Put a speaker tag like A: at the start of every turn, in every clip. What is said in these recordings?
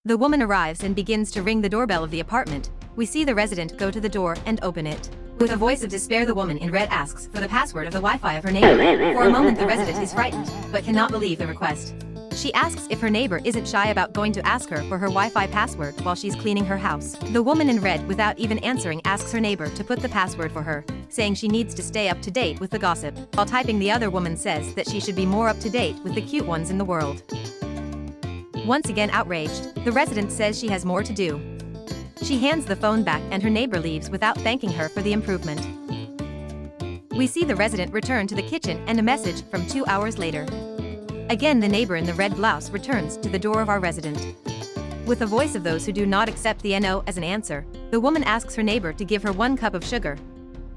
A: The woman arrives and begins to ring the doorbell of the apartment. We see the resident go to the door and open it. With a voice of despair, the woman in red asks for the password of the Wi-Fi of her neighbor. For a moment the resident is frightened, but cannot believe the request. She asks if her neighbor isn't shy about going to ask her for her Wi-Fi password while she's cleaning her house. The woman in red, without even answering, asks her neighbor to put the password for her, saying she needs to stay up to date with the gossip. While typing, the other woman says that she should be more up to date with the cute ones in the world. Once again outraged, the resident says she has more to do. She hands the phone back and her neighbor leaves without thanking her for the improvement. We see the resident return to the kitchen and a message from 2 hours later. Again, the neighbor in the red blouse returns to the door of our resident. With the voice of those who do not accept the no as an answer, the woman asks her neighbor to give her 1 cup of sugar.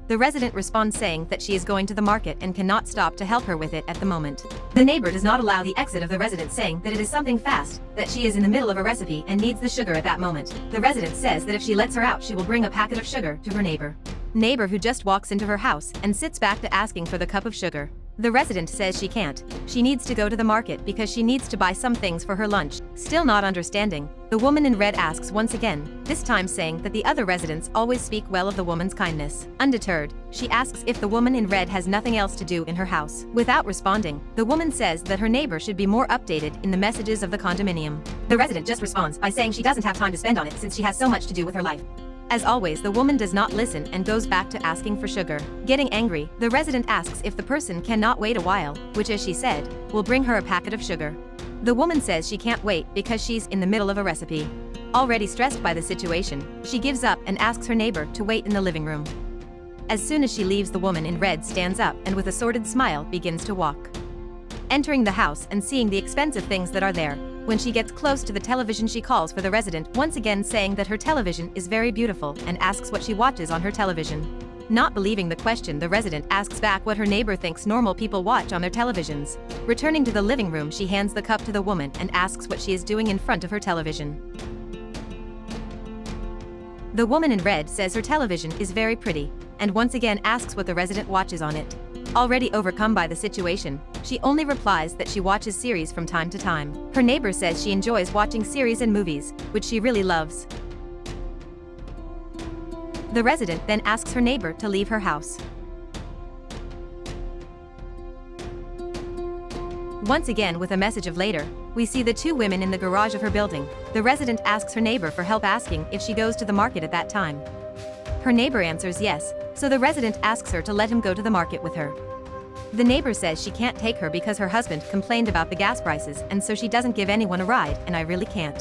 A: The resident responds saying that she is going to the market and cannot stop to help her with it at the moment. The neighbor does not allow the exit of the resident, saying that it is something fast, that she is in the middle of a recipe and needs the sugar at that moment. The resident says that if she lets her out, she will bring a packet of sugar to her neighbor. Neighbor, who just walks into her house and sits back to asking for the cup of sugar. The resident says she can't. She needs to go to the market because she needs to buy some things for her lunch. Still not understanding, the woman in red asks once again, this time saying that the other residents always speak well of the woman's kindness. Undeterred, she asks if the woman in red has nothing else to do in her house. Without responding, the woman says that her neighbor should be more updated in the messages of the condominium. The resident just responds by saying she doesn't have time to spend on it since she has so much to do with her life. As always, the woman does not listen and goes back to asking for sugar. Getting angry, the resident asks if the person cannot wait a while, which, as she said, will bring her a packet of sugar. The woman says she can't wait because she's in the middle of a recipe. Already stressed by the situation, she gives up and asks her neighbor to wait in the living room. As soon as she leaves, the woman in red stands up and with a sordid smile begins to walk. Entering the house and seeing the expensive things that are there, when she gets close to the television, she calls for the resident, once again saying that her television is very beautiful, and asks what she watches on her television. Not believing the question, the resident asks back what her neighbor thinks normal people watch on their televisions. Returning to the living room, she hands the cup to the woman and asks what she is doing in front of her television. The woman in red says her television is very pretty, and once again asks what the resident watches on it. Already overcome by the situation, she only replies that she watches series from time to time. Her neighbor says she enjoys watching series and movies, which she really loves. The resident then asks her neighbor to leave her house. Once again, with a message of later, we see the 2 women in the garage of her building. The resident asks her neighbor for help, asking if she goes to the market at that time. Her neighbor answers yes, so the resident asks her to let him go to the market with her. The neighbor says she can't take her because her husband complained about the gas prices, and so she doesn't give anyone a ride, and I really can't.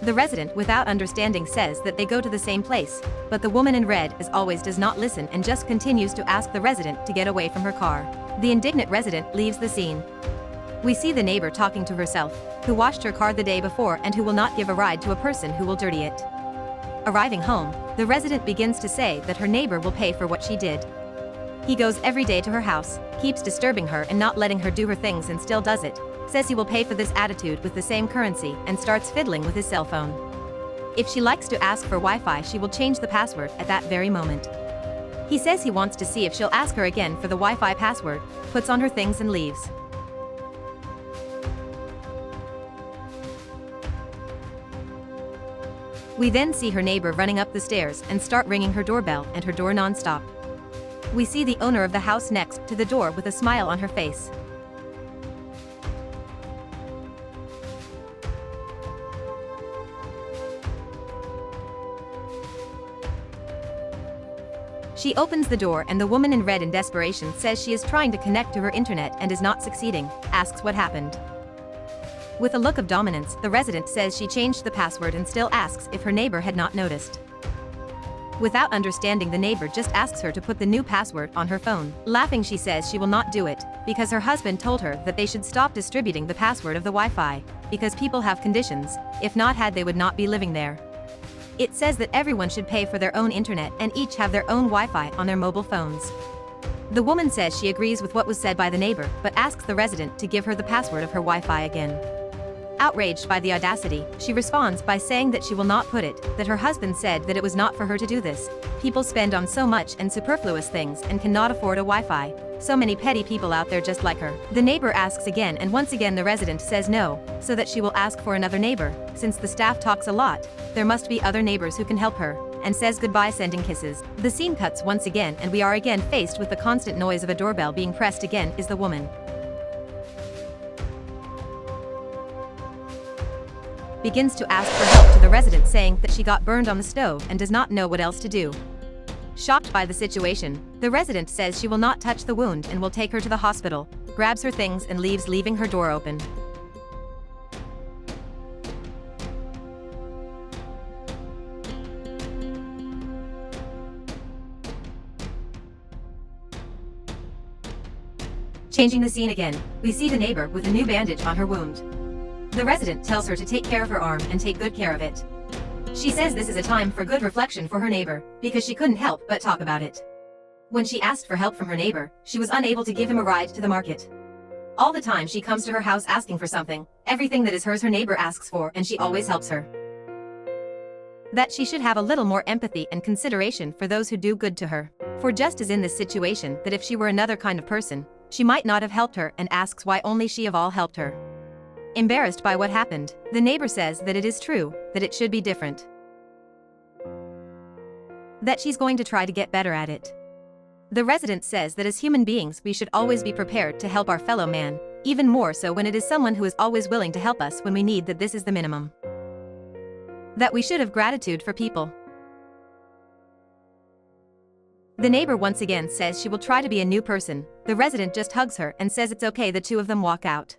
A: The resident, without understanding, says that they go to the same place, but the woman in red, as always, does not listen and just continues to ask the resident to get away from her car. The indignant resident leaves the scene. We see the neighbor talking to herself, who washed her car the day before and who will not give a ride to a person who will dirty it. Arriving home, the resident begins to say that her neighbor will pay for what she did. He goes every day to her house, keeps disturbing her and not letting her do her things, and still does it. Says he will pay for this attitude with the same currency, and starts fiddling with his cell phone. If she likes to ask for Wi-Fi, she will change the password at that very moment. He says he wants to see if she'll ask her again for the Wi-Fi password, puts on her things and leaves. We then see her neighbor running up the stairs and start ringing her doorbell and her door non-stop. We see the owner of the house next to the door with a smile on her face. She opens the door and the woman in red, in desperation, says she is trying to connect to her internet and is not succeeding, asks what happened. With a look of dominance, the resident says she changed the password and still asks if her neighbor had not noticed. Without understanding, the neighbor just asks her to put the new password on her phone. Laughing, she says she will not do it, because her husband told her that they should stop distributing the password of the Wi-Fi, because people have conditions, if not had they would not be living there. It says that everyone should pay for their own internet and each have their own Wi-Fi on their mobile phones. The woman says she agrees with what was said by the neighbor, but asks the resident to give her the password of her Wi-Fi again. Outraged by the audacity, she responds by saying that she will not put it, that her husband said that it was not for her to do this. People spend on so much and superfluous things and cannot afford a Wi-Fi. So many petty people out there just like her. The neighbor asks again, and once again the resident says no, so that she will ask for another neighbor. Since the staff talks a lot, there must be other neighbors who can help her, and says goodbye sending kisses. The scene cuts once again and we are again faced with the constant noise of a doorbell being pressed. Again is the woman. Begins to ask for help to the resident, saying that she got burned on the stove and does not know what else to do. Shocked by the situation, the resident says she will not touch the wound and will take her to the hospital, grabs her things and leaves, leaving her door open. Changing the scene again, we see the neighbor with a new bandage on her wound. The resident tells her to take care of her arm and take good care of it. She says this is a time for good reflection for her neighbor, because she couldn't help but talk about it. When she asked for help from her neighbor, she was unable to give him a ride to the market. All the time she comes to her house asking for something, everything that is hers her neighbor asks for, and she always helps her. That she should have a little more empathy and consideration for those who do good to her. For just as in this situation, that if she were another kind of person, she might not have helped her, and asks why only she of all helped her. Embarrassed by what happened, the neighbor says that it is true, that it should be different. That she's going to try to get better at it. The resident says that as human beings we should always be prepared to help our fellow man, even more so when it is someone who is always willing to help us when we need, that this is the minimum. That we should have gratitude for people. The neighbor once again says she will try to be a new person. The resident just hugs her and says it's okay. The two of them walk out.